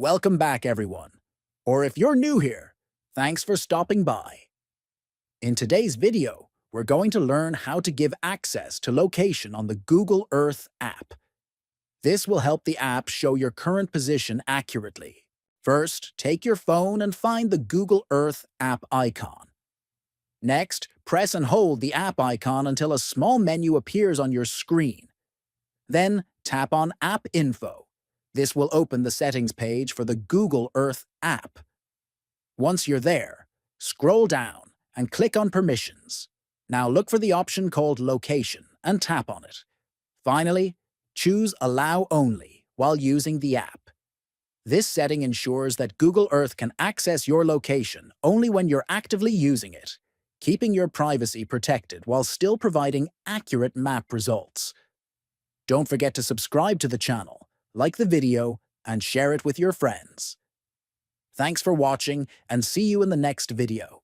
Welcome back, everyone. Or if you're new here, thanks for stopping by. In today's video, we're going to learn how to give access to location on the Google Earth app. This will help the app show your current position accurately. First, take your phone and find the Google Earth app icon. Next, press and hold the app icon until a small menu appears on your screen. Then, tap on App Info. This will open the settings page for the Google Earth app. Once you're there, scroll down and click on Permissions. Now look for the option called Location and tap on it. Finally, choose Allow Only while using the app. This setting ensures that Google Earth can access your location only when you're actively using it, keeping your privacy protected while still providing accurate map results. Don't forget to subscribe to the channel, like the video, and share it with your friends. Thanks for watching, and see you in the next video.